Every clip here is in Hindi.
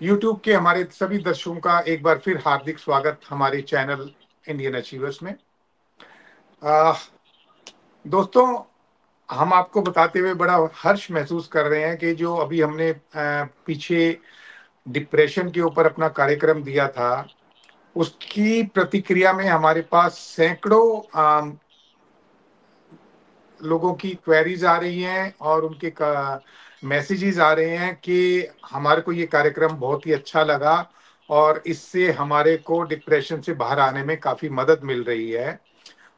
यूट्यूब के हमारे सभी दर्शकों का एक बार फिर हार्दिक स्वागत हमारे चैनल इंडियन अचीवर्स में। आ, दोस्तों, हम आपको बताते हुए बड़ा हर्ष महसूस कर रहे हैं कि जो अभी हमने पीछे डिप्रेशन के ऊपर अपना कार्यक्रम दिया था, उसकी प्रतिक्रिया में हमारे पास सैकड़ों लोगों की क्वेरीज आ रही हैं और उनके मैसेजेस आ रहे हैं कि हमारे को ये कार्यक्रम बहुत ही अच्छा लगा और इससे हमारे को डिप्रेशन से बाहर आने में काफ़ी मदद मिल रही है।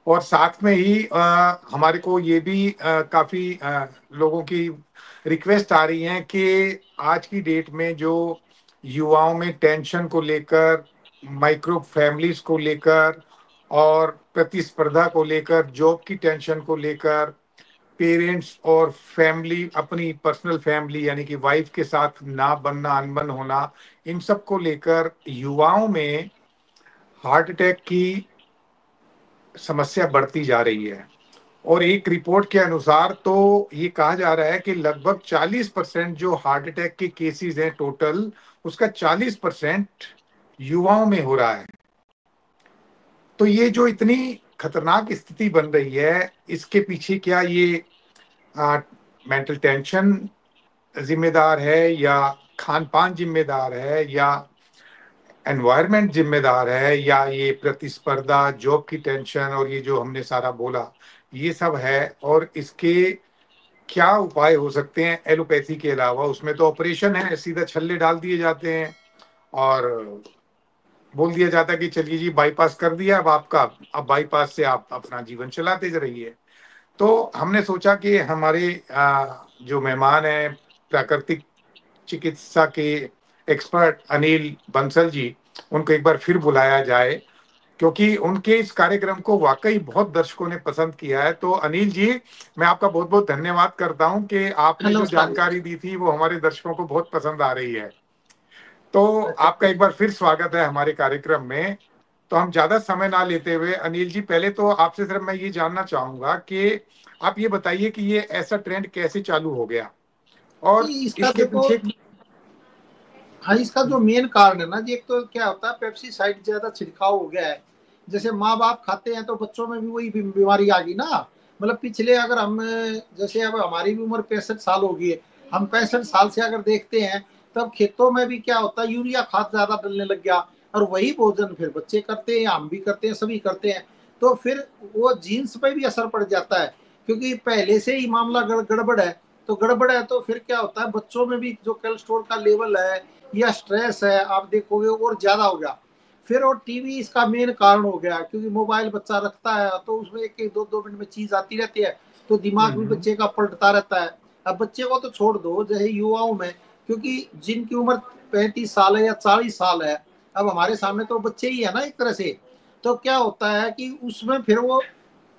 और साथ में ही हमारे को ये भी काफ़ी लोगों की रिक्वेस्ट आ रही हैं कि आज की डेट में जो युवाओं में टेंशन को लेकर, माइक्रो फैमिलीज को लेकर और प्रतिस्पर्धा को लेकर, जॉब की टेंशन को लेकर, पेरेंट्स और फैमिली, अपनी पर्सनल फैमिली यानी कि वाइफ के साथ ना बनना, अनबन होना, इन सब को लेकर युवाओं में हार्ट अटैक की समस्या बढ़ती जा रही है। और एक रिपोर्ट के अनुसार तो ये कहा जा रहा है कि लगभग 40% जो हार्ट अटैक के केसेस हैं टोटल, उसका 40% युवाओं में हो रहा है। तो ये जो इतनी खतरनाक स्थिति बन रही है, इसके पीछे क्या ये मेंटल टेंशन जिम्मेदार है या खान पान जिम्मेदार है या एनवायरनमेंट जिम्मेदार है या ये प्रतिस्पर्धा, जॉब की टेंशन और ये जो हमने सारा बोला, ये सब है। और इसके क्या उपाय हो सकते हैं एलोपैथी के अलावा? उसमें तो ऑपरेशन है, सीधा छल्ले डाल दिए जाते हैं और बोल दिया जाता है कि चलिए जी बाईपास कर दिया अब आपका, अब बाईपास से आप अपना जीवन चलाते रहिए। तो हमने सोचा कि हमारे जो मेहमान हैं, प्राकृतिक चिकित्सा के एक्सपर्ट अनिल बंसल जी, उनको एक बार फिर बुलाया जाए क्योंकि उनके इस कार्यक्रम को वाकई बहुत दर्शकों ने पसंद किया है। तो अनिल जी, मैं आपका बहुत बहुत धन्यवाद करता हूं कि आपने जो नमस्कार जी। जानकारी दी थी वो हमारे दर्शकों को बहुत पसंद आ रही है। तो अच्छा, आपका एक बार फिर स्वागत है हमारे कार्यक्रम में। तो हम ज्यादा समय ना लेते हुए अनिल जी, पहले तो आपसे सिर्फ मैं ये जानना चाहूंगा कि आप ये बताइए कि ये ऐसा ट्रेंड कैसे चालू हो गया और नहीं इसका इसके देखो। पीछे। हाँ, इसका जो मेन कारण है ना जी, एक तो क्या होता है, पेप्सीसाइड ज्यादा छिड़काव हो गया है। जैसे माँ बाप खाते हैं तो बच्चों में भी वही बीमारी आ गई ना। मतलब पिछले अगर हम, जैसे अब हमारी भी उम्र 65 साल हो गई है, हम 65 साल से अगर देखते हैं, तब खेतों में भी क्या होता है, यूरिया खाद ज्यादा डलने लग गया। और वही भोजन फिर बच्चे करते हैं, हम भी करते हैं, सभी करते हैं। तो फिर वो जीन्स पे भी असर पड़ जाता है, क्योंकि पहले से ही मामला गड़बड़ है। तो गड़बड़ है तो फिर क्या होता है, बच्चों में भी जो कोलेस्ट्रॉल का लेवल है या स्ट्रेस है, आप देखोगे और ज्यादा हो गया। फिर और टीवी इसका मेन कारण हो गया, क्योंकि मोबाइल बच्चा रखता है तो उसमें एक एक दो दो मिनट में चीज आती रहती है, तो दिमाग भी हम्म। बच्चे का पलटता रहता है। अब बच्चे को तो छोड़ दो, जैसे युवाओं में, क्योंकि जिनकी उम्र 35 साल है या 40 साल है, अब हमारे सामने तो बच्चे ही है ना एक तरह से। तो क्या होता है कि उसमें फिर वो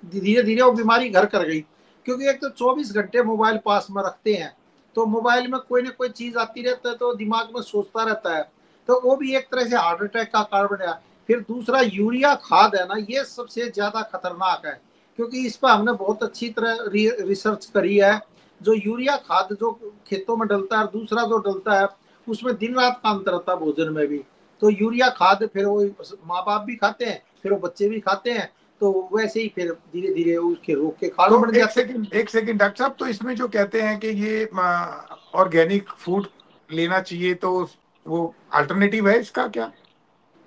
धीरे धीरे वो बीमारी घर कर गई, क्योंकि एक तो 24 घंटे मोबाइल पास में रखते हैं, तो मोबाइल में कोई ना कोई चीज आती रहता है, तो दिमाग में सोचता रहता है। तो वो भी एक तरह से हार्ट अटैक का कारण बन गया। फिर दूसरा यूरिया खाद है ना, ये सबसे ज्यादा खतरनाक है, क्योंकि इस पर हमने बहुत अच्छी तरह रिसर्च करी है। जो यूरिया खाद जो खेतों में डलता है, दूसरा जो डलता है, उसमें दिन रात का अंतर होता है भोजन में भी। तो यूरिया खाद फिर वो माँ बाप भी खाते हैं, फिर वो बच्चे भी खाते हैं, तो वैसे ही फिर धीरे धीरे उसके रोग के कारण तो बढ़ एक जाते हैं। सेकंड, एक सेकंड डॉक्टर साहब, तो इसमें जो कहते हैं कि ये ऑर्गेनिक फूड लेना चाहिए, तो वो अल्टरनेटिव है इसका क्या?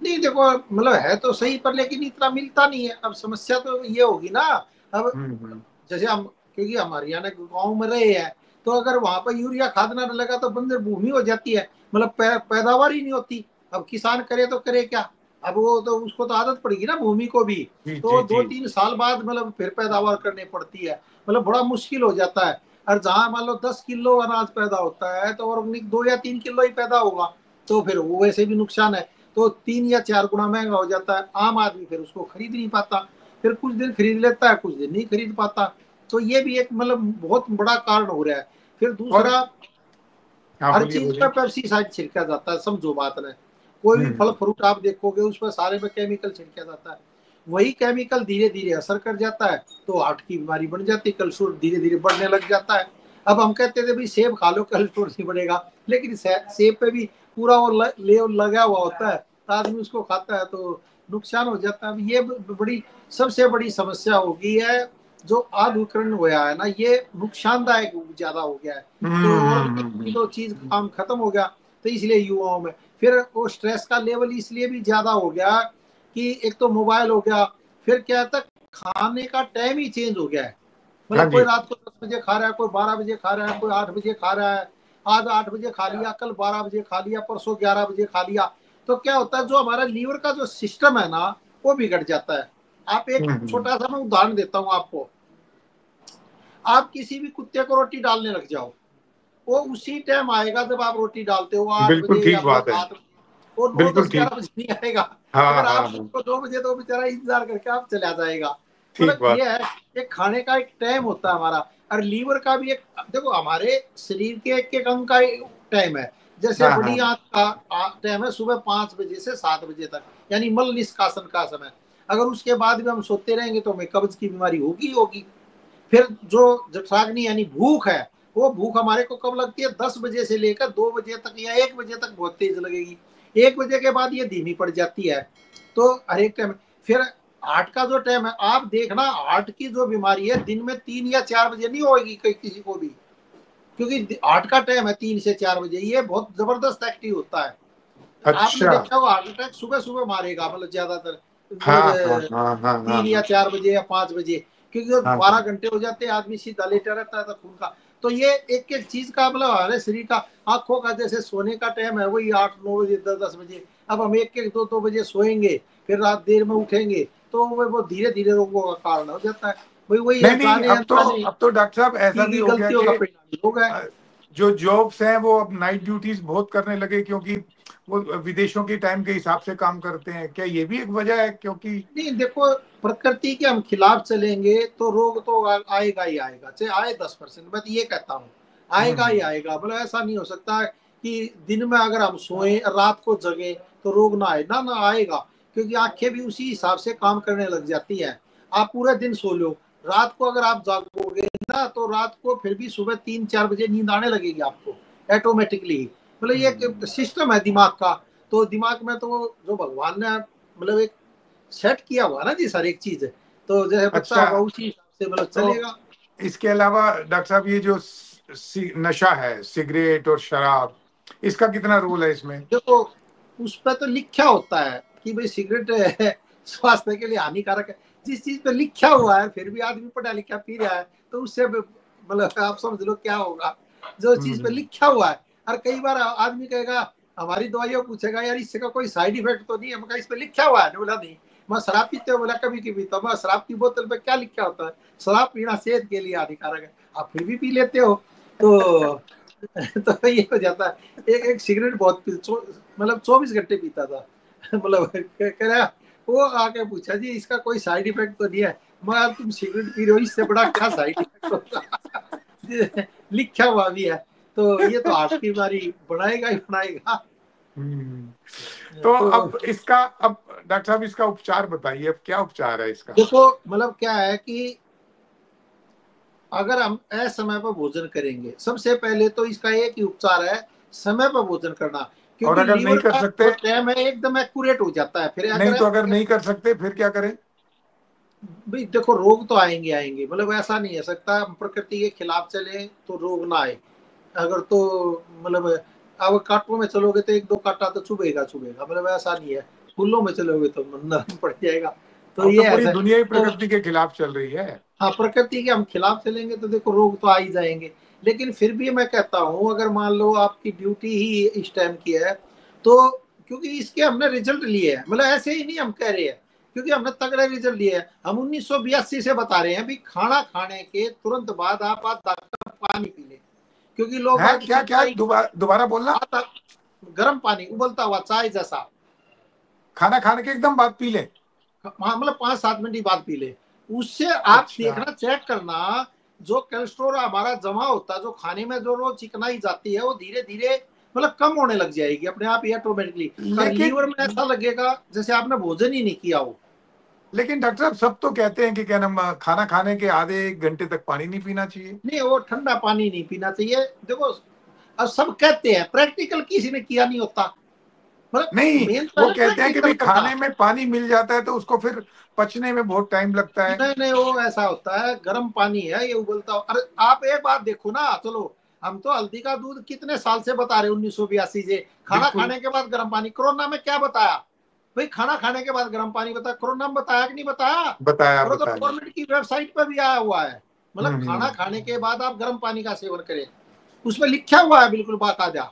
नहीं देखो, मतलब है तो सही, पर लेकिन इतना मिलता नहीं है। अब समस्या तो ये होगी ना। अब हम्म। जैसे हम, क्योंकि हमारे यहाँ गाँव में रहे हैं, तो अगर वहां पर यूरिया खाद ना लगा तो बंजर भूमि हो जाती है, मतलब पैदावार ही नहीं होती। अब किसान करे तो करे क्या। अब वो तो उसको तो आदत पड़ेगी ना भूमि को भी। जी जी तो जी। 2-3 साल बाद मतलब फिर पैदावार करनी पड़ती है, मतलब बड़ा मुश्किल हो जाता है। और जहाँ मान लो 10 किलो अनाज पैदा होता है, तो ऑर्गेनिक 2 या 3 किलो ही पैदा होगा, तो फिर वो वैसे भी नुकसान है। तो 3 या 4 गुना महंगा हो जाता है, आम आदमी फिर उसको खरीद नहीं पाता। फिर कुछ दिन खरीद लेता है, कुछ दिन नहीं खरीद पाता। तो ये भी एक मतलब बहुत बड़ा कारण हो रहा है। फिर और दूसरा, हाँ, हर बोलिए चीज बोलिए। पे पेस्टिसाइड छिड़का जाता है, समझो बात ने। कोई भी फल हम्म। फ्रूट आप देखोगे, उस पर सारे में केमिकल छिड़का जाता है। वही केमिकल धीरे धीरे असर कर जाता है, तो हार्ट की बीमारी बन जाती है, कोलेस्ट्रॉल धीरे धीरे बढ़ने लग जाता है। अब हम कहते थे भाई सेब खा लो कोलेस्ट्रॉल नहीं बढ़ेगा, लेकिन सेब पे भी पूरा वो लेव लगा हुआ होता है, तो आदमी उसको खाता है तो नुकसान हो जाता है। अब ये बड़ी सबसे बड़ी समस्या हो गई है, जो आधुनिकीकरण हुआ है ना, ये नुकसानदायक ज्यादा हो गया है। तो और तो चीज काम खत्म हो गया, तो इसलिए युवाओं में फिर वो स्ट्रेस का लेवल इसलिए भी ज्यादा हो गया कि एक तो मोबाइल हो गया, फिर क्या तक खाने का टाइम ही चेंज हो गया है। हाँ मतलब कोई जी। रात को 10 बजे खा रहा है, कोई 12 बजे खा रहा है, कोई 8 बजे खा रहा है। आज 8 बजे खा लिया, कल 12 बजे खा लिया, परसों 11 बजे खा लिया। तो क्या होता है, जो हमारा लीवर का जो सिस्टम है ना, वो बिगड़ जाता है। आप एक हम्म। छोटा सा मैं उदाहरण देता हूँ आपको। आप किसी भी कुत्ते को रोटी डालने लग जाओ, वो उसी टाइम आएगा जब आप रोटी डालते हो, आठ बिल्कुल बजे या ठीक फिर बात है। 7 बजे। वो नौ बिल्कुल दस ठीक। ग्यारह बजे नहीं आएगा। हाँ अगर हाँ आप हाँ। उसको 2 बजे तो बेचारा इंतजार करके आप चला जाएगा। ठीक मतलब बात। ये है, एक खाने का एक टाइम होता है हमारा, और लीवर का भी एक, देखो हमारे शरीर के एक एक अंग का टाइम है। जैसे हाँ बड़ी हाँ। आंत का टाइम है सुबह 5 बजे से 7 बजे तक, यानी मल निष्कासन का समय। अगर उसके बाद भी हम सोते रहेंगे तो हमें कब्ज की बीमारी होगी होगी। फिर जो जठराग्नि यानी भूख है, वो भूख हमारे को कब लगती है, 10 बजे से लेकर 2 बजे तक या 1 बजे तक बहुत तेज लगेगी। 1 बजे के बाद ये धीमी पड़ जाती है। तो हर एक टाइम फिर हार्ट का जो टाइम है, आप देखना हार्ट की जो बीमारी है दिन में 3 या 4 बजे नहीं होगी किसी को भी, क्योंकि हार्ट का टाइम है 3 से 4 बजे, ये बहुत जबरदस्त एक्टिव होता है। आपने अच्छा। देखा होगा हार्ट अटैक सुबह सुबह मारेगा, मतलब ज्यादातर, हाँ हाँ मतलब हाँ हाँ हाँ 3 या 4 बजे या 5 बजे, क्योंकि वो हाँ हाँ। 12 घंटे हो जाते हैं, आदमी सीधा लेटा रहता है तो खून का। तो ये एक एक चीज का मतलब हमारे शरीर का, आंखों का जैसे सोने का टाइम है वही 8 9 बजे 10 10 बजे। अब हम एक एक दो दो बजे सोएंगे, फिर रात देर में उठेंगे, तो वो धीरे धीरे रोगों का कारण हो जाता है। वही वही नहीं है, नहीं, जाने अनजाने अब तो डॉक्टर साहब ऐसा की भी गई हो गया गलतियों का कि परिणाम रोग है। अ, जो जॉब्स हैं वो अब नाइट ड्यूटीज बहुत करने लगे, क्योंकि वो विदेशों के टाइम के हिसाब से काम करते हैं। क्या ये भी एक वजह है? क्योंकि नहीं देखो, प्रकृति के हम खिलाफ चलेंगे तो रोग तो आएगा ही आएगा, चाहे आए 10%, मैं तो ये कहता हूँ आएगा ही हम्म। आएगा। मतलब ऐसा नहीं हो सकता कि दिन में अगर हम सोए रात को जगे तो रोग ना आए, ना ना आएगा। क्योंकि आंखें भी उसी हिसाब से काम करने लग जाती है। आप पूरे दिन सो लो, रात को अगर आप जागोगे ना, तो रात को फिर भी सुबह 3 4 बजे नींद आने लगेगी आपको ऑटोमेटिकली। मतलब ये एक हम्म। सिस्टम है दिमाग का। तो दिमाग में तो जो भगवान ने मतलब एक सेट किया हुआ ना जी सर एक चीज है, तो जैसे बच्चा अच्छा। होगा उसी हिसाब से मतलब तो चलेगा। इसके अलावा डॉक्टर साहब, ये जो नशा है, सिगरेट और शराब, इसका कितना रोल है इसमें? देखो उस पर तो लिखा होता है कि भाई सिगरेट है, स्वास्थ्य के लिए हानिकारक है। जिस चीज पे लिखा हुआ है फिर भी आदमी पढ़ा लिखा पी रहा है, तो उससे मतलब आप समझ लो क्या होगा। जो चीज पे हम्म। लिखा हुआ है, और कई बार आदमी कहेगा, हमारी दवाइयों पूछेगा यार इससे का कोई साइड इफेक्ट तो नहीं है, मैं इस पे लिखा हुआ है, बोला नहीं। मैं शराब पीते हो, बोला कभी कभी पीता हूँ। शराब की बोतल पे क्या लिखा होता है, शराब पीना सेहत के लिए हानिकारक है, आप फिर भी पी लेते हो। तो तो ये हो जाता है। एक एक सिगरेट बहुत मतलब 24 घंटे पीता था। मतलब कह रहा, वो आके पूछा जी इसका कोई साइड इफेक्ट तो नहीं है। मैं, तुम सिगरेट पी रहे हो, इससे बड़ा क्या साइड इफेक्ट होगा। लिखा हुआ भी है। तो ये तो हार्ट की बीमारी बनाएगा ही बनाएगा। हम्म। तो तो अब इसका, अब डॉक्टर साहब इसका उपचार बताइए, अब क्या उपचार है इसका? देखो मतलब क्या है कि अगर हम असमय पर भोजन करेंगे, सबसे पहले तो इसका एक ही उपचार है, समय पर भोजन करना। और क्योंकि अगर नहीं लीवर कर का सकते? जो टाइम है एकदम एक्यूरेट हो जाता है। फिर नहीं अगर तो अगर नहीं कर सकते फिर क्या करें? भाई देखो रोग तो आएंगे आएंगे, मतलब ऐसा नहीं है सकता हम प्रकृति के खिलाफ चले तो रोग ना आए। अगर तो मतलब अब कांटों में चलोगे तो एक दो कांटा तो चुभेगा चुभेगा, मतलब ऐसा नहीं है। फूलों में चलोगे तो नरम पड़ जाएगा। तो अब तो ये पूरी ऐसा दुनिया ही तो प्रकृति के खिलाफ चल रही है। हाँ, प्रकृति के हम खिलाफ चलेंगे तो देखो रोग तो आ ही जाएंगे। लेकिन फिर भी मैं कहता हूँ अगर मान लो आपकी ड्यूटी ही इस टाइम की है, तो क्योंकि इसके हमने रिजल्ट लिए हैं, मतलब ऐसे ही नहीं हम कह रहे हैं, क्योंकि हमने तगड़े रिजल्ट लिए हैं। हम 1982 से बता रहे हैं भी खाना खाने के तुरंत बाद आप आधा कप पानी पी लें। क्योंकि लोग है बाग क्या क्या? चाय, दोबारा दोबारा बोलना। आधा गर्म पानी उबलता हुआ चाय जैसा, खाना खाने के एकदम बाद पी लें? हाँ मतलब 5 7 मिनट की बात पी ले। उससे आप अच्छा। देखना चेक करना, जो कोलेस्ट्रॉल हमारा जमा होता है, जो खाने में जो रोज चिकनाई जाती है, वो धीरे धीरे मतलब कम होने लग जाएगी अपने आप ही ऑटोमेटिकली। और लेकिन लीवर में ऐसा लगेगा जैसे आपने भोजन ही नहीं किया हो। लेकिन डॉक्टर साहब सब तो कहते हैं कि क्या नाम, खाना खाने के आधे 1 घंटे तक पानी नहीं पीना चाहिए। नहीं, वो ठंडा पानी नहीं पीना चाहिए। देखो, अब सब कहते हैं, प्रैक्टिकल किसी ने किया नहीं होता। मतलब नहीं, मेन तो वो है कहते हैं कि प्रैक्टिकल भाई करना। खाने में पानी मिल जाता है तो उसको फिर पचने में बहुत टाइम लगता है। नहीं नहीं, वो ऐसा होता है, गर्म पानी है ये उबलता। अरे आप एक बात देखो ना, चलो, हम तो हल्दी का दूध कितने साल से बता रहे, 1982 से, खाना बिल्कुल। खाने के बाद गर्म पानी। कोरोना में क्या बताया भाई, खाना खाने के बाद गर्म पानी बताया। कोरोना में बताया कि नहीं बताया? बताया और वो तो बताया। गवर्नमेंट की वेबसाइट पर भी आया हुआ है। मतलब खाना हम्म। खाने के बाद आप गर्म पानी का सेवन करें, उसमें लिखा हुआ है बिल्कुल बाकायदा।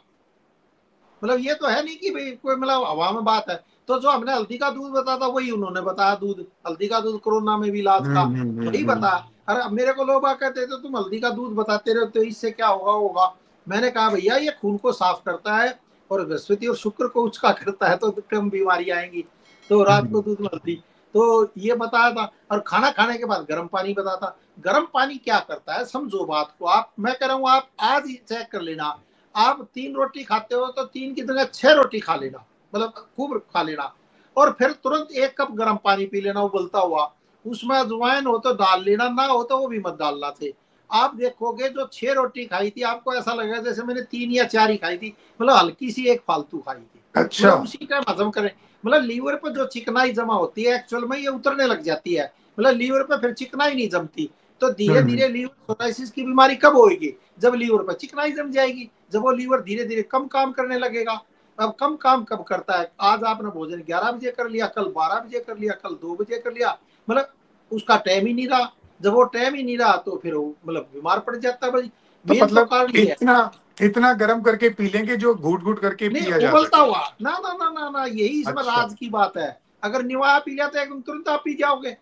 मतलब ये तो है नहीं कि भाई कोई मतलब हवा में बात है। तो जो हमने हल्दी का दूध बताया था वही उन्होंने बताया, दूध, हल्दी का दूध कोरोना में भी इलाज का, वही बताया। अरे अब मेरे को लोग कहते थे तुम हल्दी का दूध बताते रहे हो तो इससे क्या होगा होगा। मैंने कहा भैया ये खून को साफ करता है और बृहस्पति और शुक्र को उचका करता है, तो कम बीमारी आएंगी। तो रात को हम्म। दूध में हल्दी, तो ये बताया था। और खाना खाने के बाद गर्म पानी बताया था। गर्म पानी क्या करता है समझो बात को आप, मैं कह रहा हूँ आप आज ही चेक कर लेना। आप 3 रोटी खाते हो तो 3 की जगह 6 रोटी खा लेना, मतलब खूब खा लेना। और फिर तुरंत 1 कप गर्म पानी पी लेना उबलता हुआ। उसमें अजवाइन हो तो डाल लेना, ना हो तो वो भी मत डालना थे। आप देखोगे जो 6 रोटी खाई थी आपको ऐसा लगेगा जैसे मैंने 3 या 4 ही खाई थी, मतलब हल्की सी एक फालतू खाई थी। अच्छा। मतलब उसी का हजम करें। मतलब लीवर पर जो चिकनाई जमा होती है एक्चुअल में ये उतरने लग जाती है। मतलब लीवर पर फिर चिकनाई नहीं जमती। तो धीरे हम्म। धीरे लीवर सोराइसिस की बीमारी कब होगी? जब लीवर पर चिकनाई जम जाएगी, जब वो लीवर धीरे धीरे कम काम करने लगेगा। अब कम काम कब करता है? आज आपने भोजन 11 बजे कर लिया, कल 12 बजे कर लिया, कल 2 बजे कर लिया, मतलब उसका टाइम ही नहीं रहा। जब वो टाइम ही नहीं रहा तो फिर वो मतलब बीमार पड़ जाता है भाई। तो मेन तो मतलब कारण ये है। इतना इतना गर्म करके पी लेंगे जो घूट घूट करके नहीं, पिया जा उबलता सके। हुआ, ना ना ना ना ना, यही इसमें अच्छा। राज की बात है। अगर निवाया पी लिया तो एकदम तुरंत आप पी जाओगे।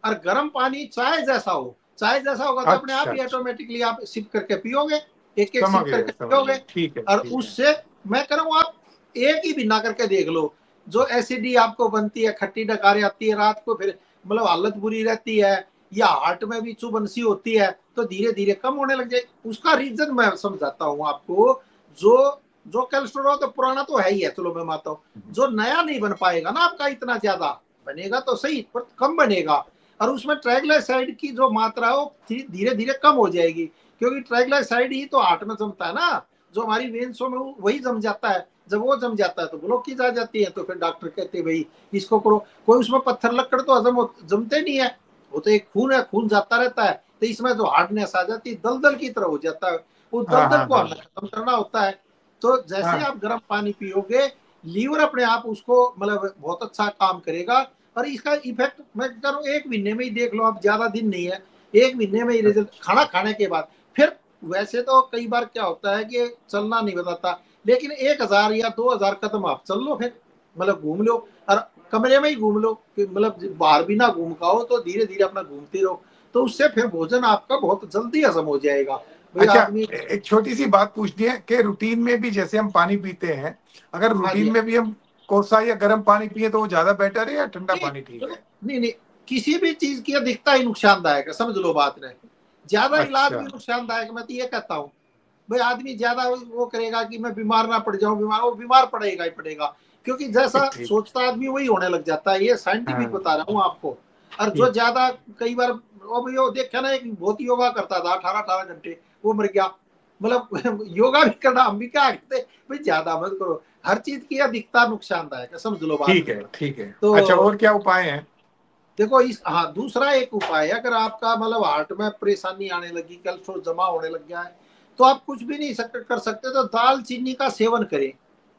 और गर्म पानी चाय जैसा हो, चाय जैसा होगा तो अपने आप अच्छा ही अच्छा। ऑटोमेटिकली आप सिप करके पियोगे, एक एक समझ सिप गए करके समझ पियोगे। गए, ठीक है और ठीक है। उससे मैं कह रहा हूँ आप एक ही भिन्ना करके देख लो। जो एसिडी आपको बनती है, खट्टी डकारी आती है रात को, फिर मतलब हालत बुरी रहती है, या हार्ट में भी चुभन सी होती है, तो धीरे धीरे कम होने लग जाए। उसका रीजन मैं समझाता हूँ आपको। जो जो कोलेस्ट्रॉल तो पुराना तो है ही है, चलो मैं मानता हूँ। जो नया नहीं बन पाएगा ना आपका, इतना ज्यादा बनेगा तो सही पर कम बनेगा। और उसमें ट्राइग्लिसराइड की जो मात्रा है वो धीरे धीरे कम हो जाएगी। क्योंकि ट्राइग्लिसराइड ही तो हार्ट में जमता है ना, जो हमारी वेन्सों में वही जम जाता है। जब वो जम जाता है तो ब्लॉकेज आ जाती है, तो फिर डॉक्टर कहते हैं भाई इसको करो। कोई उसमें पत्थर लकड़ तो हजम जमते नहीं है, वो तो एक खून है, खून जाता रहता है। तो इसमें जो हार्डनेस आ जाती है, दलदल की तरह हो जाता है। उस हाँ दलदल हाँ को हाँ हमें खत्म करना होता है। तो जैसे हाँ। आप गर्म पानी पियोगे, लीवर अपने आप उसको मतलब बहुत अच्छा काम करेगा। और इसका इफेक्ट मैं करूँ 1 महीने में ही देख लो आप, ज्यादा दिन नहीं है, 1 महीने में ही रिजल्ट खाना खाने के बाद। फिर वैसे तो कई बार क्या होता है कि चलना नहीं बताता, लेकिन 1,000 या 2,000 कदम आप चल लो, फिर मतलब घूम लो। और कमरे में ही घूम लो, मतलब बाहर भी ना घूम पाओ तो धीरे धीरे अपना घूमते रहो। तो उससे फिर भोजन आपका बहुत जल्दी हजम हो जाएगा भाई अच्छा, आदमी। एक छोटी सी बात पूछनी है कि रूटीन में भी जैसे हम पानी पीते हैं, अगर हाँ जी। रूटीन में भी हम कोसा या गर्म पानी पिए तो वो ज्यादा बेटर है या ठंडा नहीं पानी ठीक देखो, है? नहीं नहीं, किसी भी चीज की अधिकता ही नुकसानदायक है, समझ लो बात ने। ज्यादा इलाज अच्छा। भी नुकसानदायक, मैं तो ये कहता हूँ। भाई आदमी ज्यादा वो करेगा कि मैं बीमार ना पड़ जाऊं, बीमार, वो बीमार पड़ेगा ही पड़ेगा। क्योंकि जैसा ठीक ठीक। सोचता आदमी वही होने लग जाता है, ये साइंटिफिक हाँ। बता रहा हूँ आपको। और जो ठीक। ज्यादा कई बार वो भी, वो देखा ना, एक बहुत योगा करता था 18-18 घंटे, वो मर गया। मतलब योगा भी करना, हम भी क्या कहते भाई ज्यादा मत करो। हर चीज की अधिकता नुकसानदायक है, समझ लो बात ठीक ने। है ठीक है। अच्छा, तो और क्या उपाय हैं? देखो इस, हाँ, दूसरा एक उपाय है, अगर आपका मतलब हार्ट में परेशानी आने लगी, कैल्शियम जमा होने लग गया है, तो आप कुछ भी नहीं कर सकते तो दाल चीनी का सेवन करें।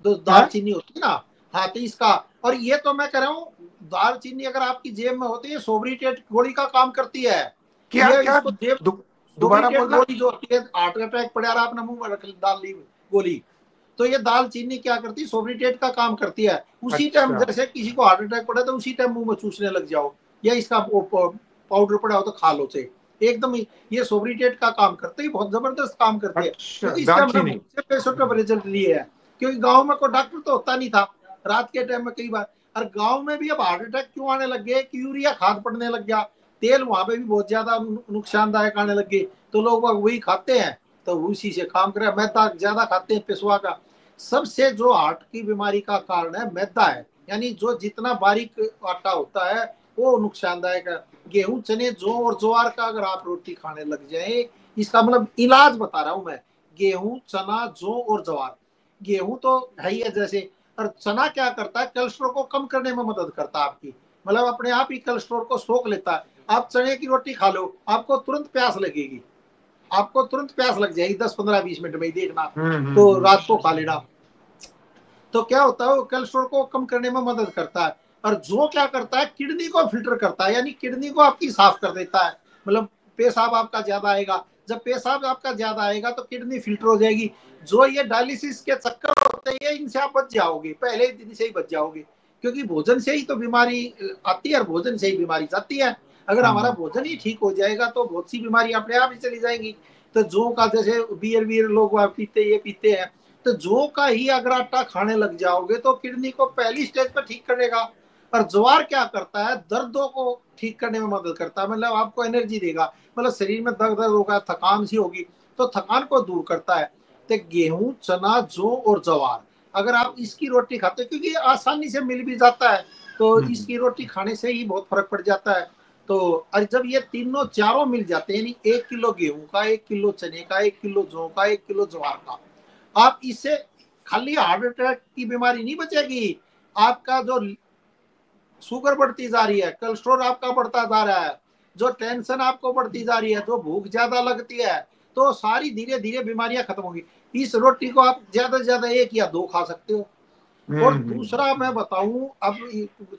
तो दाल हाँ। चीनी होती है ना, हाँ, तो इसका। और ये तो मैं कह रहा हूँ, दाल चीनी अगर आपकी जेब में होती है, सोब्रिटेट गोली का काम करती है। क्या ये क्या इसको जेब, दोबारा सोब्रिटेट बोलना। गोली जो होती है, हार्ट अटैक पड़े और आपने मुंह में रख ली डाल ली गोली, तो ये दाल चीनी क्या करती है, सोब्रिटेट का काम करती है। उसी टाइम अच्छा। जैसे किसी को हार्ट अटैक पड़ा तो उसी टाइम मुंह में चूसने लग जाओ, या इसका पाउडर पड़ा हो तो खा लो से एकदम ही। ये सोब्रिटेट का काम करते हैं, बहुत जबरदस्त काम करते हैं। अच्छा, क्योंकि इसके हमने दालचीनी। बहुत से पेशेंटों का रिजल्ट लिए है। क्योंकि गांव में कोई डॉक्टर तो होता नहीं था रात के टाइम में कई बार। और गांव में भी अब हार्ट अटैक क्यों आने लग गए कि यूरिया खाद पड़ने लग गया, तेल वहां पे भी बहुत ज्यादा नुकसानदायक आने लग गए, तो लोग वही खाते हैं। तो उसी से काम करे, मैदा ज्यादा खाते हैं, पेशवा का। सबसे जो हार्ट की बीमारी का कारण है मैदा है। यानी जो जितना बारीक आटा होता है वो नुकसानदायक है। गेहूं, चने, जौ और ज्वार का अगर आप रोटी खाने लग जाए, इसका मतलब इलाज बता रहा हूं मैं। गेहूं, चना, जौ और ज्वार। गेहूं तो है ही है जैसे, और चना क्या करता है, कोलेस्ट्रॉल को कम करने में मदद करता है आपकी, मतलब अपने आप ही कोलेस्ट्रॉल को सोख लेता है। आप चने की रोटी खा लो, आपको तुरंत प्यास लगेगी, आपको तुरंत प्यास लग जाएगी 10-15-20 मिनट में ही, देखना। तो रात को खा लेना। तो क्या होता है, वो कोलेस्ट्रॉल को कम करने में मदद करता है। और जो क्या करता है, किडनी को फिल्टर करता है, यानी किडनी को आपकी साफ कर देता है। मतलब पेशाब आपका ज्यादा आएगा, जब पेशाब आपका ज्यादा आएगा तो किडनी फिल्टर हो जाएगी। जो ये डायलिसिस के चक्कर होते हैं, इनसे आप बच जाओगे, पहले दिन से ही बच जाओगे। क्योंकि भोजन से ही तो बीमारी आती है और भोजन से ही बीमारी जाती है। अगर हमारा भोजन ही ठीक हो जाएगा तो बहुत सी बीमारी अपने आप ही चली जाएंगी। तो जो का जैसे बियर बियर लोग पीते, ये पीते हैं, तो जौ का ही अगर आटा खाने लग जाओगे तो किडनी को पहली स्टेज पर ठीक करेगा। और ज्वार क्या करता है, दर्दों को ठीक करने में मदद करता है, मतलब आपको एनर्जी देगा। मतलब शरीर में दर्द दर्द होगा, थकान सी होगी, तो थकान को दूर करता है। तो गेहूं, चना, जौ और ज्वार, अगर आप इसकी रोटी खाते हो, क्योंकि आसानी से मिल भी जाता है, तो इसकी रोटी खाने से ही बहुत फर्क पड़ जाता है। तो और जब ये तीनों चारों मिल जाते हैं, यानी 1 किलो गेहूं का, 1 किलो चने का, 1 किलो जौ का, 1 किलो ज्वार का, आप इससे खाली हार्ट अटैक की बीमारी नहीं बचेगी, आपका जो शुगर बढ़ती जा रही है, कोलेस्ट्रॉल आपका बढ़ता जा रहा है, जो टेंशन आपको बढ़ती जा रही है, जो भूख ज्यादा लगती है, तो सारी धीरे धीरे बीमारियां खत्म होंगी। इस रोटी को आप ज्यादा से ज्यादा 1 या 2 खा सकते हो। और दूसरा मैं बताऊं, अब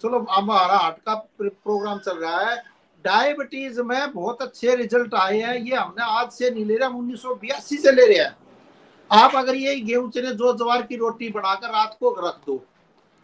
चलो हमारा हार्ट का प्रोग्राम चल रहा है, डायबिटीज में बहुत अच्छे रिजल्ट आए हैं। ये हमने आज से नहीं ले रहे, हम 1982 से ले रहे हैं। आप अगर ये गेहूं, चने, जो ज्वार की रोटी बनाकर रात को रख दो,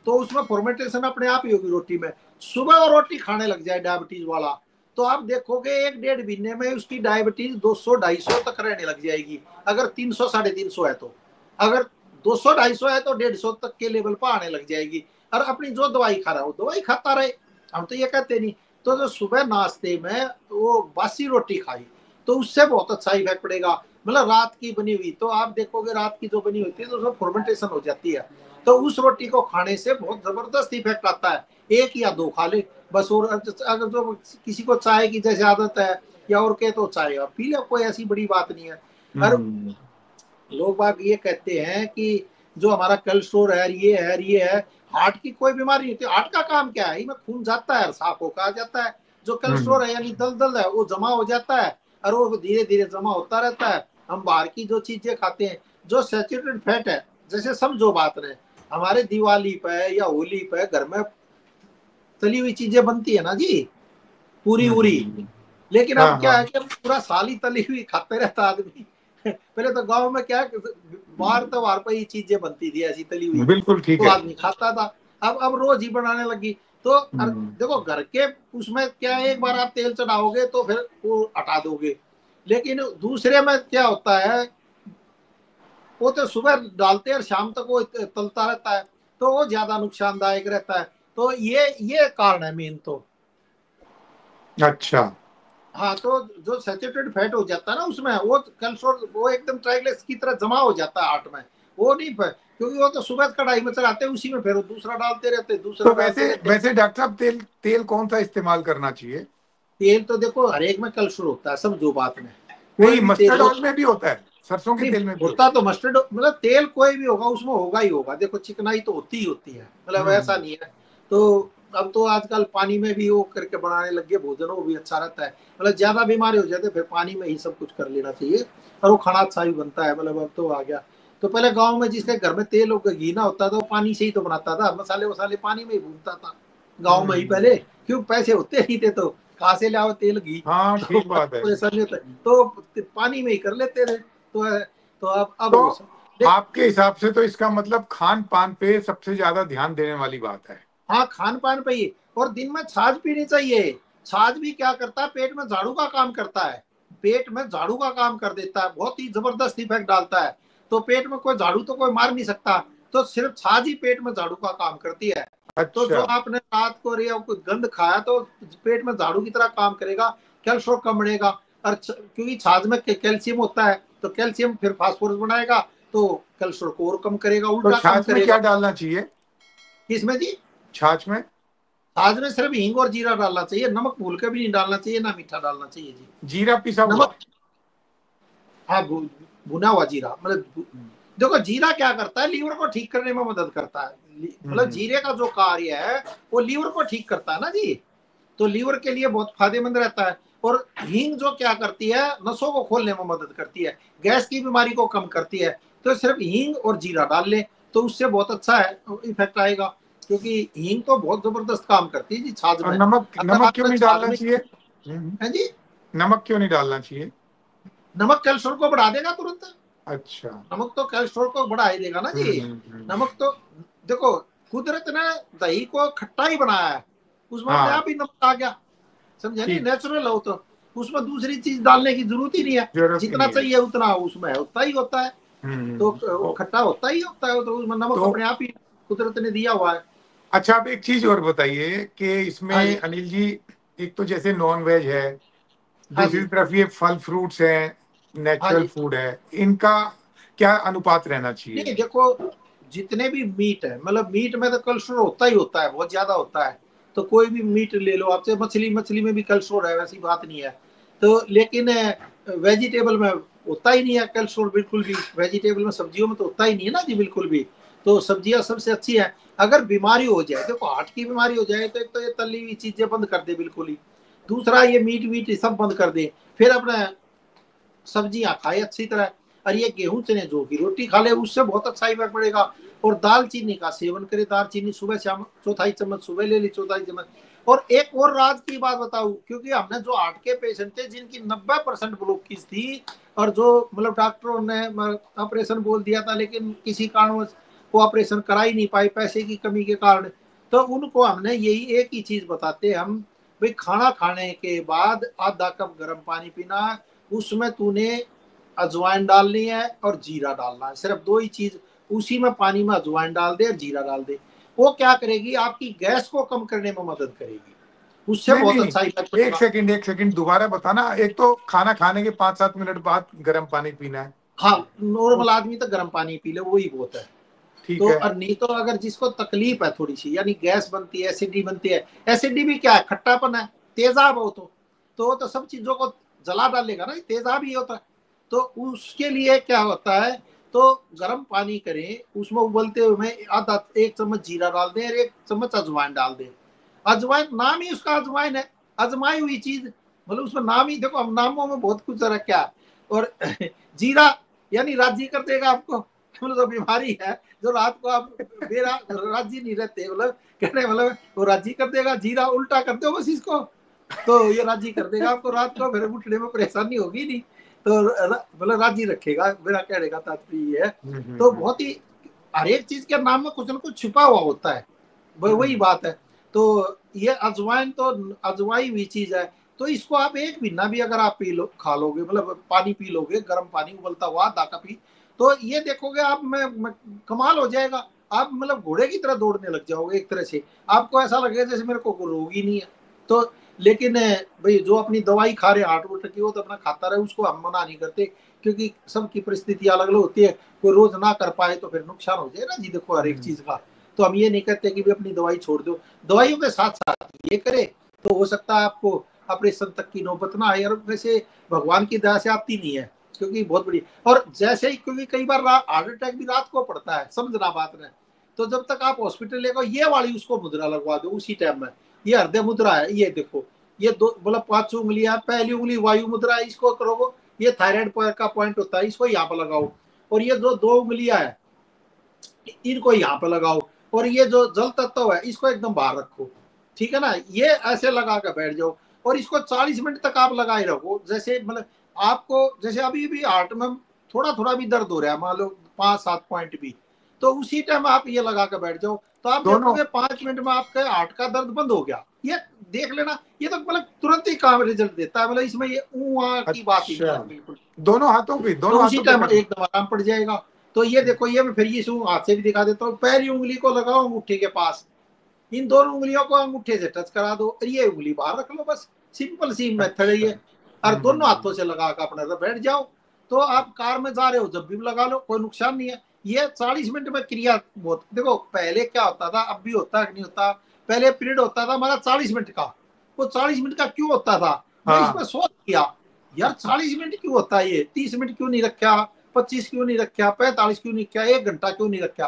तो उसमें फॉर्मेटेशन अपने आप ही होगी रोटी में। सुबह वो रोटी खाने लग जाए डायबिटीज वाला, तो आप देखोगे 1-1.5 महीने में उसकी डायबिटीज 200-250 तक रहने लग जाएगी। अगर 300-350 है तो, अगर 200-250 है तो 150 तक के लेवल पर आने लग जाएगी। और अपनी जो दवाई खा रहा है वो दवाई खाता रहे, हम तो ये कहते नहीं। तो जो सुबह नाश्ते में वो बासी रोटी खाई, तो उससे बहुत अच्छा इफेक्ट पड़ेगा। मतलब रात की बनी हुई, तो आप देखोगे रात की जो बनी होती है तो उसमें फॉर्मेंटेशन हो जाती है, तो उस रोटी को खाने से बहुत जबरदस्त इफेक्ट आता है। 1 या 2 खा ले बस। और अगर जो किसी को चाय की जैसे आदत है या और के, तो चाय आप पी ले, कोई ऐसी बड़ी बात नहीं है। और लोग बाग ये कहते हैं कि जो हमारा कोलेस्ट्रॉल है, ये है, हार्ट की कोई बीमारी नहीं होती। हार्ट का काम क्या है, में खून जाता है, साफ होकर आ जाता है। जो कोलेस्ट्रॉल है यानी दलदल है, वो जमा हो जाता है, और वो धीरे धीरे जमा होता रहता है। हम बाहर की जो चीजें खाते हैं, जो सैचुरेटेड फैट है, जैसे समझो बात रहे, हमारे दिवाली पे या होली पे घर में तली हुई चीजें बनती है ना जी, पूरी उरी। लेकिन अब क्या है कि पूरा साल ही तली हुई खाते रहता आदमी। पहले तो गांव में क्या, बाहर त्योहार पर ही चीजें बनती थी ऐसी तली हुई, बिल्कुल ठीक तो है। आदमी खाता था। अब रोज ही बनाने लगी। तो देखो घर के उसमें क्या है, एक बार आप तेल चढ़ाओगे तो फिर वो हटा दोगे। लेकिन दूसरे में क्या होता है, वो तो सुबह डालते हैं और शाम तक वो तलता रहता है, तो वो ज्यादा नुकसानदायक रहता है। तो ये कारण है मेन तो। अच्छा। हाँ, तो जो सैचुरेटेड फैट हो जाता है ना उसमें, वो कोलेस्ट्रॉल वो एकदम ट्राइग्लिसराइड्स की तरह जमा हो जाता है हार्ट में। वो नहीं पर, क्योंकि वो तो सुबह कढ़ाई में चढ़ाते हैं, उसी में फिर दूसरा डालते रहते, दूसरा तो डालते वैसे रहते। वैसे डॉक्टर साहब, तेल तेल कौन सा इस्तेमाल करना चाहिए? तेल तो देखो हर एक में कोलेस्ट्रॉल होता है, समझो बात में। कोई नहीं, भी तेल मस्टर्ड हो, ऑयल में भी होता है, सरसों के नहीं तेल में भी होता होता तो मस्टर्ड, मतलब तेल कोई भी होगा उसमें होगा ही होगा। देखो चिकनाई तो होती ही होती है, है। मतलब ऐसा नहीं है। तो अब तो आजकल पानी में भी वो करके बनाने लग गए भोजन, वो भी अच्छा रहता है। मतलब ज्यादा बीमारी हो जाते फिर पानी में ही सब कुछ कर लेना चाहिए, और वो खाना अच्छा भी बनता है। मतलब अब तो आ गया। तो पहले गाँव में जिसके घर में तेल और घी ना होता था, वो पानी से ही तो बनाता था, मसाले वसाले पानी में ही भूनता था गाँव में ही पहले। क्यों, पैसे होते नहीं थे तो कहाँ से लाओ तेल घी, हाँ, तो ठीक बात है। ऐसा नहीं होता, तो पानी में ही कर लेते थे। तो अब तो वो सब आपके हिसाब से तो इसका मतलब खान पान पे सबसे ज्यादा ध्यान देने वाली बात है। हाँ, खान पान पे ही। और दिन में छाछ पीनी चाहिए। छाछ भी क्या करता है, पेट में झाड़ू का काम करता है, पेट में झाड़ू का काम कर देता है, बहुत ही जबरदस्त इफेक्ट डालता है। तो पेट में कोई झाड़ू तो कोई मार नहीं सकता, तो सिर्फ छाछ ही पेट में झाड़ू का काम करती है। तो जो अच्छा। आपने रात को या कुछ गंद खाया तो पेट में झाड़ू की तरह काम करेगा, कैल्शियम कम बढ़ेगा। और क्योंकि छाछ में कैल्शियम होता है, तो कैल्शियम फिर फास्फोरस बनाएगा, तो कैल्शियम को और कम करेगा, तो उल्टा कम छाछ में क्या करेगा। डालना चाहिए? किसमें जी? छाछ में? छाछ में सिर्फ हींग और जीरा डालना चाहिए, नमक भूल के भी नहीं डालना चाहिए, ना मीठा डालना चाहिए जी। जीरा पिसा हुआ? नमक, हाँ, भुना हुआ जीरा, मतलब देखो जीरा क्या करता है, लीवर को ठीक करने में मदद करता है। मतलब हम्म। जीरे का जो कार्य है वो लीवर को ठीक करता है ना जी, तो लीवर के लिए बहुत फायदेमंद रहता है। और हींग जो क्या करती है, नसों को खोलने में मदद करती है, गैस की बीमारी को कम करती है। तो सिर्फ हींग और जीरा डाल ले तो उससे बहुत अच्छा है इफेक्ट आएगा, क्योंकि हींग तो बहुत जबरदस्त काम करती है जी छाछ और में। नमक, अगर नमक क्यों आपने नहीं छाछ डालना में, चाहिए? है जी, नमक क्यों नहीं डालना चाहिए? नमक कैल्शियम को बढ़ा देगा तुरंत। अच्छा। नमक तो कोलेस्ट्रॉल को बढ़ा ही देगा ना जी। नमक तो देखो, कुदरत ने दही को खट्टा ही बनाया है, उसमें अपने हाँ, आप ही नमक आ गया, समझे नहीं, ठीक। नेचुरल हो तो उसमें दूसरी चीज डालने की जरूरत ही नहीं है। जरूरत ही जितना नहीं है। चाहिए उतना उसमें उतना ही होता है। तो खट्टा होता ही होता है, तो उसमें नमक तो अपने आप ही कुदरत ने दिया हुआ है। अच्छा, आप एक चीज और बताइए कि हाँ इसमें जी, अनिल जी, एक तो जैसे नॉन वेज है, हाँ दूसरी जी, तरफ ये फल फ्रूट्स हैं, हाँ नेचुरल जी। फूड है, इनका क्या अनुपात रहना चाहिए? नहीं देखो, जितने भी मीट है, मतलब मीट में तो कोलेस्ट्रॉल होता ही होता है, बहुत ज्यादा होता है। तो कोई भी मीट ले लो आपसे, मछली, मछली में भी कोलेस्ट्रॉल है, वैसी बात नहीं है। तो लेकिन वेजिटेबल में होता ही नहीं है कोलेस्ट्रॉल, बिल्कुल भी। वेजिटेबल में, सब्जियों में तो होता ही नहीं है ना जी, बिल्कुल भी। तो सब्जियां सबसे अच्छी है। अगर बीमारी हो जाए, देखो हार्ट की बीमारी हो जाए, तो एक तो ये तली हुई चीजें बंद कर दे बिल्कुल ही। दूसरा ये मीट वीट सब बंद कर दे, फिर अपना सब्जियां खाए अच्छी तरह। और ये गेहूं चने जो की रोटी खा ले, उससे बहुत अच्छा इफेक्ट पड़ेगा। और दाल चीनी का सेवन करे, दाल चीनी सुबह शाम चौथाई चम्मच सुबह ले ली, चौथाई चम्मच। और एक और राज की बात बताऊं, क्योंकि हमने जो हार्ट के पेशेंट थे जिनकी 90% ब्लॉकेज थी, और जो मतलब डॉक्टरों ने ऑपरेशन बोल दिया था, लेकिन किसी कारणवश वो ऑपरेशन करा ही नहीं पाए, पैसे की कमी के कारण। तो उनको हमने यही एक ही चीज बताते हम, भाई खाना खाने के बाद आधा कप गर्म पानी पीना, उसमें तूने अजवाइन डालनी है और जीरा डालना है, सिर्फ दो ही चीज। उसी में पानी में अजवाइन डाल दे और जीरा डाल दे। वो क्या करेगी, आपकी गैस को कम करने में मदद करेगी, उससे नहीं बहुत नहीं, अच्छा इफेक्ट एक पड़ेगा। सेकंड, एक सेकंड, दोबारा बताना। एक तो खाना खाने के 5-7 मिनट बाद गर्म पानी पीना है। हाँ, नॉर्मल उस आदमी तो गर्म पानी पी ले, वही बहुत है। ठीक तो है। और नहीं तो अगर जिसको तकलीफ है थोड़ी सी, यानी गैस बनती है, एसिडिटी बनती है, एसिडिटी भी क्या है, खट्टापन है, तेजाब हो, तो वो तो सब चीजों को जला डालेगा ना, तेजाब ही होता है। तो उसके लिए क्या होता है, तो गर्म पानी करें, उसमें उबलते हुए में आधा एक चम्मच जीरा डाल दें और एक चम्मच अजवाइन डाल दें। अजवाइन नाम ही उसका अजवाइन है, अजमाई हुई चीज, मतलब उसमें नाम ही देखो, हम नामों में बहुत कुछ रखा है। और जीरा यानी राजी कर देगा आपको, मतलब जो बीमारी है, जो रात को आप बेरा राजी नहीं रहते, मतलब कहने मतलब वो राजी कर देगा। जीरा उल्टा कर दो बस इसको, तो ये राजी कर देगा आपको, रात को फिर उठने में परेशानी होगी नहीं। तो मतलब राजी रखेगा, मेरा कहने का तात्पर्य है। तो बहुत ही हर एक चीज के नाम में कुछ ना कुछ छुपा हुआ होता है, वही बात है। तो ये अजवाइन तो अजवाई हुई चीज है। तो इसको आप एक महीना भी अगर आप पी लो, खा लोगे, मतलब पानी पी लोगे, गर्म पानी उबलता हुआ आधा कप ही, तो ये देखोगे आप में कमाल हो जाएगा। आप मतलब घोड़े की तरह दौड़ने लग जाओगे एक तरह से, आपको ऐसा लगेगा जैसे मेरे को रोग ही नहीं है। तो लेकिन भाई जो अपनी दवाई खा रहे हार्ट वोट की, वो तो अपना खाता रहे, उसको हम मना नहीं करते, क्योंकि सबकी परिस्थिति अलग अलग होती है। कोई रोज ना कर पाए तो फिर नुकसान हो जाए ना जी, देखो हर एक चीज का। तो हम ये नहीं कहते कि भी अपनी दवाई छोड़ दो, दवाइयों के साथ साथ ये करे तो हो सकता है आपको ऑपरेशन तक की नौबत ना आए। और वैसे भगवान की दया से आती नहीं है, क्योंकि बहुत बड़ी। और जैसे ही, क्योंकि कई बार हार्ट अटैक भी रात को पड़ता है, समझना बात में। तो जब तक आप हॉस्पिटल ले गो, ये वाली उसको मुद्रा लगवा दो उसी टाइम में। ये हृदय मुद्रा है, ये देखो, ये दो मतलब 5 उंगलियां, पहली उंगली वायु मुद्रा है, इसको करो। ये थायराइड का पॉइंट होता है, इसको यहाँ पर लगाओ। और ये जो 2 उंगलियां है, इनको यहाँ पे लगाओ। और ये जो जल तत्व है, इसको एकदम बाहर रखो, ठीक है ना, ये ऐसे लगा कर बैठ जाओ। और इसको 40 मिनट तक आप लगाए रखो। जैसे मतलब आपको, जैसे अभी भी हार्ट में थोड़ा थोड़ा भी दर्द हो रहा है, मान लो 5-7 पॉइंट भी, तो उसी टाइम आप ये लगा कर बैठ जाओ, तो आप दोनों देखोगे 5 मिनट में आपके हार्ट का दर्द बंद हो गया। ये देख लेना, ये तो मतलब तुरंत ही काम रिजल्ट देता है, मतलब इसमें ये की बात ही नहीं अच्छा, है बिल्कुल। तो दोनों उसी हाथों पे टाइम करना? एकदम आराम पड़ जाएगा। तो ये देखो, ये मैं फिर ये हाथ से भी दिखा देता हूँ। पैरी उंगली को लगाओ अंगूठे के पास, इन दोनों उंगलियों को अंगूठे से टच करा दो, और ये उंगली बाहर रख लो, बस सिंपल सी मेथड है अच्छा। ये। और दोनों हाथों से लगा कर अपने बैठ जाओ। तो आप कार में जा रहे हो जब भी लगा लो, कोई नुकसान नहीं है। ये 40 मिनट में क्रिया बहुत, देखो पहले क्या होता था, अब भी होता है नहीं होता, पहले पीरियड होता था हमारा 40 मिनट का, वो 40 मिनट का क्यों होता था, मैं इसमें हाँ सोच किया यार 40 मिनट क्यों होता है, ये 30 मिनट क्यों नहीं रखा, 25 क्यों नहीं रखा, 45 क्यों नहीं रखा, 1 घंटा क्यों नहीं रखा,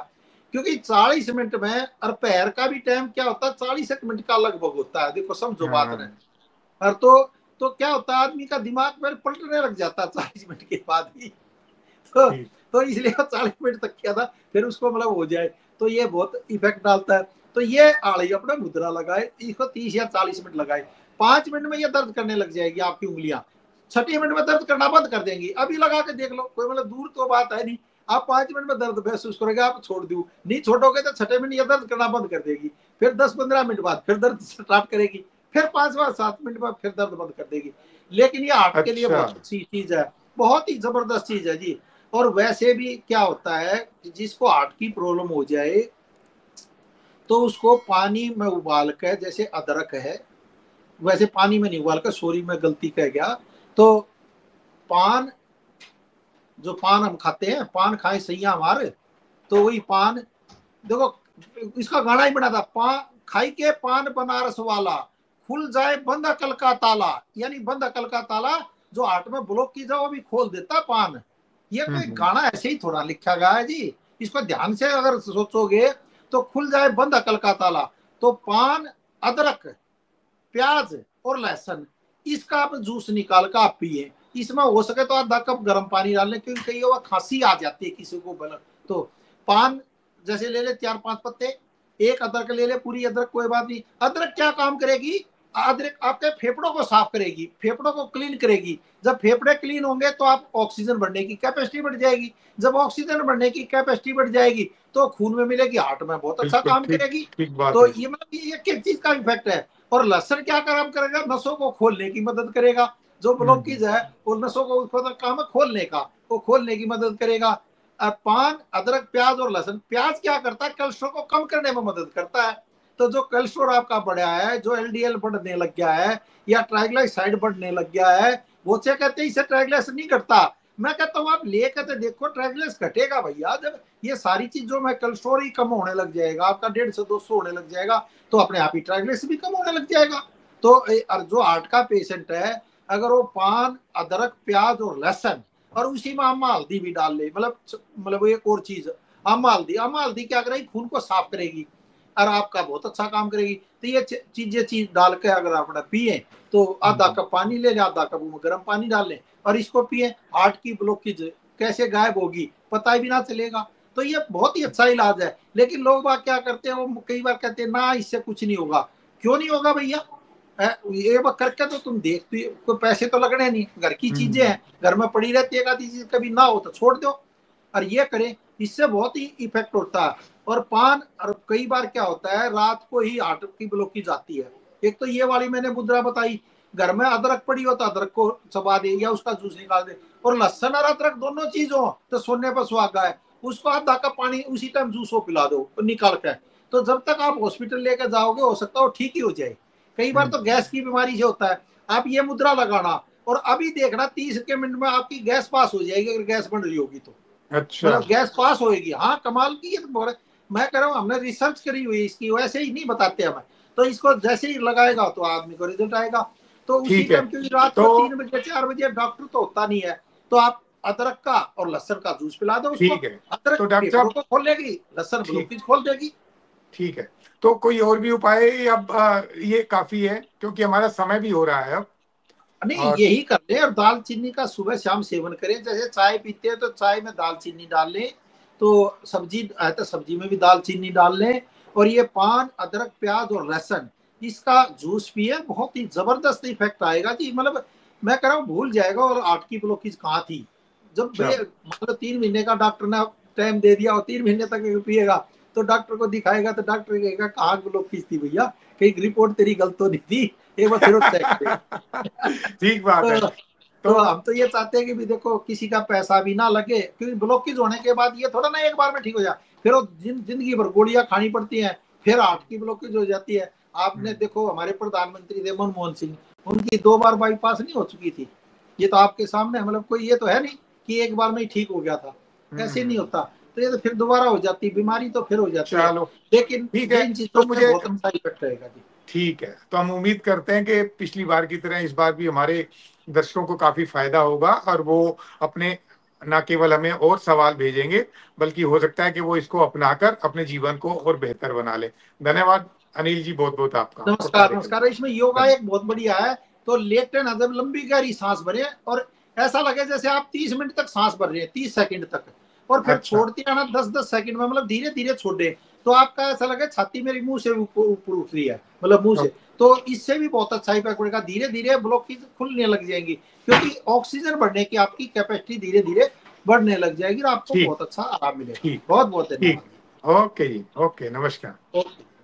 क्योंकि 40 मिनट में और पैर का भी टाइम क्या होता है 40 मिनट का लगभग होता है, देखो समझो बात ने। हाँ। और तो क्या होता है आदमी का दिमाग फिर पलटने लग जाता है 40 मिनट के बाद ही। तो ठीक। तो इसलिए 40 मिनट तक किया था, फिर उसको मतलब हो जाए, तो ये बहुत इफेक्ट डालता है। तो ये आड़ी अपना मुद्रा लगाए, इसको 30 या 40 मिनट लगाए, 5 मिनट में ये दर्द करने लग जाएगी आपकी उंगलियां, 6 मिनट में दर्द करना बंद कर देंगी, अभी लगा के देख लो, कोई मतलब दूर तो बात है नहीं, आप 5 मिनट में दर्द महसूस करोगे, आप छोड़ दो, नहीं छोड़ोगे तो 6 मिनट ये दर्द करना बंद कर देगी, फिर 10-15 मिनट बाद फिर दर्द स्टार्ट करेगी, फिर 5 या 7 मिनट बाद फिर दर्द बंद कर देगी। लेकिन ये हार्ट के लिए अच्छा। बहुत अच्छी चीज है, बहुत ही जबरदस्त चीज है जी। और वैसे भी क्या होता है कि जिसको हार्ट की प्रॉब्लम हो जाए तो उसको पानी में उबाल कर, जैसे अदरक है, वैसे पानी में नहीं उबाल कर, सॉरी मैं गलती कह गया, तो पान, जो पान हम खाते हैं, पान खाए सैया हमारे, तो वही पान, देखो इसका गाना ही बना था, पान खाई के पान बनारस वाला, खुल जाए बंद अकल का ताला, यानी बंद अकल का ताला, जो हार्ट में ब्लॉक की जाए वो भी खोल देता पान। ये कोई हम्म। गाना ऐसे ही थोड़ा लिखा गया है जी, इसको ध्यान से अगर सोचोगे तो खुल जाए बंद अकल का ताला, तो पान, अदरक, प्याज और लहसुन, इसका आप जूस निकाल कर आप पिए, इसमें हो सके तो आधा कप गर्म पानी डाल लें, क्योंकि कई बार खांसी आ जाती है किसी को बल, तो पान जैसे ले ले 4-5 पत्ते, एक अदरक ले ले, पूरी अदरक कोई बात नहीं, अदरक क्या काम करेगी, अदरक आपके फेफड़ों को साफ करेगी, फेफड़ों को क्लीन करेगी, जब फेफड़े क्लीन होंगे तो आप ऑक्सीजन बढ़ने की कैपेसिटी बढ़ जाएगी, जब ऑक्सीजन बढ़ने की कैपेसिटी बढ़ जाएगी तो खून में मिलेगी, हार्ट में बहुत अच्छा बिल्कुल काम ठीक। करेगी। ठीक बात तो है। ये मतलब ये किस चीज का इफेक्ट है। और लहसुन क्या काम करेगा, नसों को खोलने की मदद करेगा, जो हम्म। ब्लॉकेज है वो नसों को, उसको तो काम है खोलने का, वो खोलने की मदद करेगा। पान, अदरक, प्याज और लहसुन, प्याज क्या करता है, कोलेस्ट्रॉल को कम करने में मदद करता है, तो जो कोलेस्ट्रॉल आपका बढ़ा है, जो एलडीएल बढ़ने लग गया है या ट्राइग्लिसराइड बढ़ने लग गया है, वो क्या कहते हैं, इससे ट्राइग्लिसराइड नहीं घटता, मैं कहता हूँ आप लेकर तो देखो ट्राइग्लिसराइड घटेगा भैया, जब ये सारी चीजों में कोलेस्ट्रॉल ही कम होने लग जाएगा, आपका 150-200 होने लग जाएगा, तो अपने आप ही ट्राइग्लिसराइड भी कम होने लग जाएगा। तो जो हार्ट का पेशेंट है, अगर वो पान, अदरक, प्याज और लहसुन, और उसी में अम्मा हल्दी भी डाल ले, मतलब एक और चीज, अम्मा हल्दी, अम्मा हल्दी क्या करेगी, खून को साफ करेगी और आपका बहुत अच्छा काम करेगी। तो ये चीज डाल के अगर आप पिए, तो आधा हम्म। कप पानी ले लें, आधा कप में गर्म पानी डाल लें और इसको पिए, हार्ट की ब्लॉकेज कैसे गायब होगी पता भी ना चलेगा। तो ये बहुत ही अच्छा इलाज है। लेकिन लोग बात क्या करते हैं, वो कई बार कहते हैं ना इससे कुछ नहीं होगा, क्यों नहीं होगा भैया, ये बात करके तो तुम देखते, कोई पैसे तो लगने नहीं, घर की चीजें हम्म। हैं, घर में पड़ी रहती है, चीज कभी ना हो तो छोड़ दो, और ये करें, इससे बहुत ही इफेक्ट होता है। और पान, और कई बार क्या होता है रात को ही हार्ट की ब्लॉकेज आती है, एक तो ये वाली मैंने मुद्रा बताई, घर में अदरक पड़ी हो तो अदरक को चबा दे या उसका जूस निकाल दे, और लहसन और अदरक दोनों चीज हो तो सोने पर सुहागा है, उसको आधा कप पानी उसी टाइम जूस को पिला दो निकाल कर, तो जब तक आप हॉस्पिटल लेकर जाओगे हो सकता है वो ठीक ही हो जाए। कई बार तो हम्म। गैस की बीमारी से होता है, आप ये मुद्रा लगाना और अभी देखना 30 मिनट में आपकी गैस पास हो जाएगी, अगर गैस बन रही होगी तो, अच्छा। मतलब गैस पास होएगी, हाँ कमाल की है, तो मैं कह रहा हूँ हमने रिसर्च करी हुई है इसकी, वैसे ही नहीं बताते हमें, तो इसको जैसे ही लगाएगा तो आदमी को रिजल्ट आएगा। तो उसी ठीक है। टाइम, क्योंकि रात तो को 3 बजे 4 बजे डॉक्टर तो होता नहीं है, तो आप अदरक का और लहसुन का जूस पिला दो उसको, ठीक है। अदरक तो डॉक्टर फेफड़ों साहब। को खोल देगी, लहसुन ठीक। ब्लॉकेज खोल देगी। ठीक है। तो कोई और भी उपाय है या अब ये काफी है, क्योंकि हमारा समय भी हो रहा है अब। नहीं और यही कर ले, और दालचीनी का सुबह शाम सेवन करें, जैसे चाय पीते हैं तो चाय में दालचीनी डाल लें, तो सब्जी है तो सब्जी में भी दालचीनी डाल लें, और ये पान, अदरक, प्याज और लहसुन, इसका जूस पिए, बहुत ही जबरदस्त इफेक्ट आएगा जी, मतलब मैं कह रहा हूँ भूल जाएगा और हार्ट की ब्लॉकेज कहाँ थी। जब भैया चलो। मतलब 3 महीने का डॉक्टर ने टाइम दे दिया और 3 महीने तक पिएगा, तो डॉक्टर को दिखाएगा तो डॉक्टर कहेगा कहाँ ब्लॉकेज थी भैया, कहीं रिपोर्ट तेरी गलत तो नहीं थी, एक बार फिर चेक करेगा। ठीक बात है। तो तो तो हम तो ये चाहते हैं कि भी देखो किसी का पैसा भी ना लगे, क्योंकि ब्लॉकेज होने के बाद ये थोड़ा ना एक बार में ठीक हो जाए, फिर वो जिंदगी भर गोलियां खानी पड़ती हैं, फिर हार्ट की ब्लॉकेज हो जाती है। आपने हम्म। देखो हमारे प्रधानमंत्री थे मनमोहन सिंह, उनकी 2 बार बाईपास नहीं हो चुकी थी, ये तो आपके सामने, मतलब कोई ये तो है नहीं कि एक बार में ही ठीक हो गया था, ऐसे नहीं हम्म। होता। तो ये तो फिर दोबारा हो जाती है बीमारी, तो फिर हो जाती है। चलो लेकिन ठीक है। इन तो चीजों से मुझे, बहुत अच्छा इफेक्ट रहेगा जी। ठीक है, तो हम उम्मीद करते हैं कि पिछली बार की तरह इस बार भी हमारे दर्शकों को काफी फायदा होगा, और वो अपने न केवल हमें और सवाल भेजेंगे, बल्कि हो सकता है कि वो इसको अपनाकर अपने जीवन को और बेहतर बना ले। धन्यवाद अनिल जी, बहुत बहुत आपका, आपको नमस्कार कार्य नमस्कार। करें। इसमें योगा धन्यवाद। एक बहुत बढ़िया है। तो लेटे ना, जब लंबी गहरी सांस भरे और ऐसा लगे जैसे आप 30 मिनट तक सांस भर रहे हैं, 30 सेकंड तक, और फिर अच्छा। छोड़ती रहना 10-10 सेकंड में, मतलब धीरे धीरे छोड़े। तो आपका ऐसा लगे छाती मेरी मुंह से ऊपर ऊपर उठ रही है, मतलब मुंह से। तो इससे भी बहुत अच्छा इफेक्ट पड़ेगा। धीरे धीरे ब्लॉकेज खुलने लग जाएंगी, क्योंकि ऑक्सीजन बढ़ने की आपकी कैपेसिटी धीरे धीरे बढ़ने लग जाएगी और आपको ठीक, बहुत अच्छा आराम मिलेगा। ठीक, बहुत बहुत ठीक। धन्यवाद। ओके जी, ओके, नमस्कार। ओके।